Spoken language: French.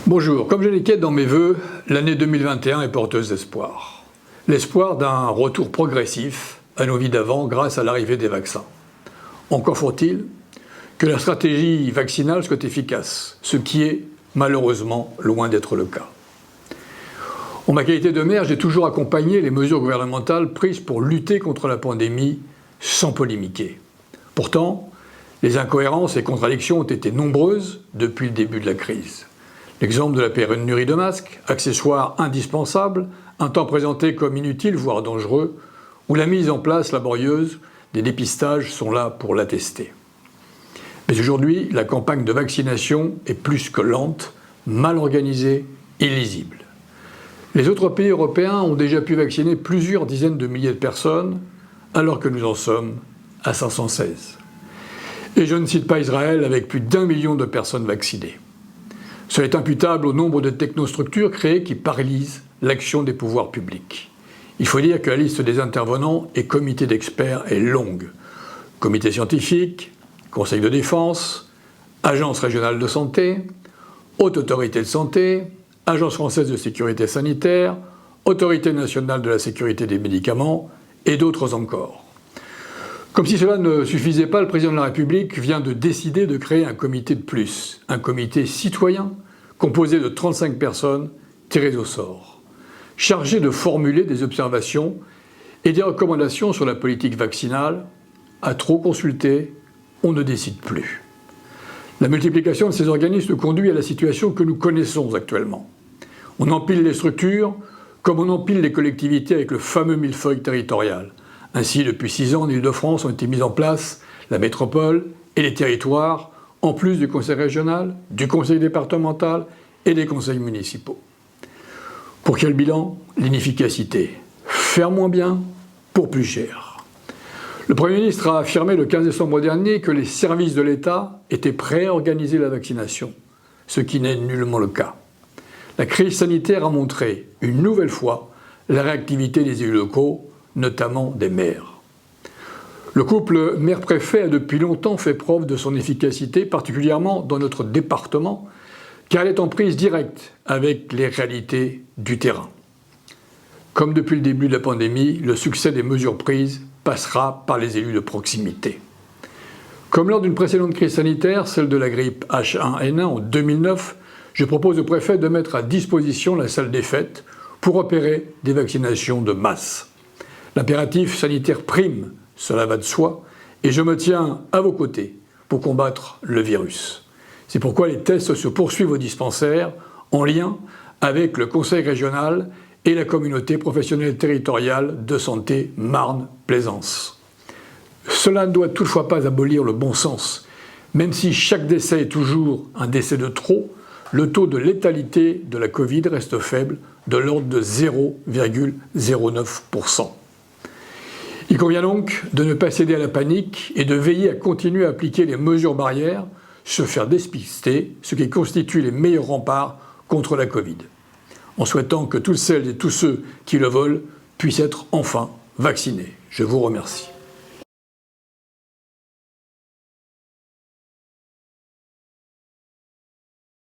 Bonjour, comme je l'indiquais dans mes vœux, l'année 2021 est porteuse d'espoir. L'espoir d'un retour progressif à nos vies d'avant grâce à l'arrivée des vaccins. Encore faut-il que la stratégie vaccinale soit efficace, ce qui est malheureusement loin d'être le cas. En ma qualité de maire, j'ai toujours accompagné les mesures gouvernementales prises pour lutter contre la pandémie sans polémiquer. Pourtant, les incohérences et contradictions ont été nombreuses depuis le début de la crise. L'exemple de la pénurie de masques, accessoire indispensable, un temps présenté comme inutile, voire dangereux, ou la mise en place laborieuse des dépistages sont là pour l'attester. Mais aujourd'hui, la campagne de vaccination est plus que lente, mal organisée, illisible. Les autres pays européens ont déjà pu vacciner plusieurs dizaines de milliers de personnes, alors que nous en sommes à 516. Et je ne cite pas Israël avec plus d'1 million de personnes vaccinées. Cela est imputable au nombre de technostructures créées qui paralysent l'action des pouvoirs publics. Il faut dire que la liste des intervenants et comités d'experts est longue. Comité scientifique, Conseil de défense, Agence régionale de santé, Haute autorité de santé, Agence française de sécurité sanitaire, Autorité nationale de la sécurité des médicaments et d'autres encore. Comme si cela ne suffisait pas, le président de la République vient de décider de créer un comité de plus, un comité citoyen composé de 35 personnes tirées au sort, chargé de formuler des observations et des recommandations sur la politique vaccinale. À trop consulter, on ne décide plus. La multiplication de ces organismes conduit à la situation que nous connaissons actuellement. On empile les structures comme on empile les collectivités avec le fameux millefeuille territorial. Ainsi, depuis 6 ans, en Île-de-France ont été mis en place la métropole et les territoires, en plus du conseil régional, du conseil départemental et des conseils municipaux. Pour quel bilan? L'inefficacité. Faire moins bien pour plus cher. Le Premier ministre a affirmé le 15 décembre dernier que les services de l'État étaient prêts à organiser la vaccination, ce qui n'est nullement le cas. La crise sanitaire a montré, une nouvelle fois, la réactivité des élus locaux, notamment des maires. Le couple maire-préfet a depuis longtemps fait preuve de son efficacité, particulièrement dans notre département, car elle est en prise directe avec les réalités du terrain. Comme depuis le début de la pandémie, le succès des mesures prises passera par les élus de proximité. Comme lors d'une précédente crise sanitaire, celle de la grippe H1N1 en 2009, je propose au préfet de mettre à disposition la salle des fêtes pour opérer des vaccinations de masse. L'impératif sanitaire prime, cela va de soi, et je me tiens à vos côtés pour combattre le virus. C'est pourquoi les tests se poursuivent aux dispensaires en lien avec le conseil régional et la communauté professionnelle territoriale de santé Marne-Plaisance. Cela ne doit toutefois pas abolir le bon sens. Même si chaque décès est toujours un décès de trop, le taux de létalité de la Covid reste faible, de l'ordre de 0,09%. Il convient donc de ne pas céder à la panique et de veiller à continuer à appliquer les mesures barrières, se faire dépister, ce qui constitue les meilleurs remparts contre la Covid, en souhaitant que toutes celles et tous ceux qui le veulent puissent être enfin vaccinés. Je vous remercie.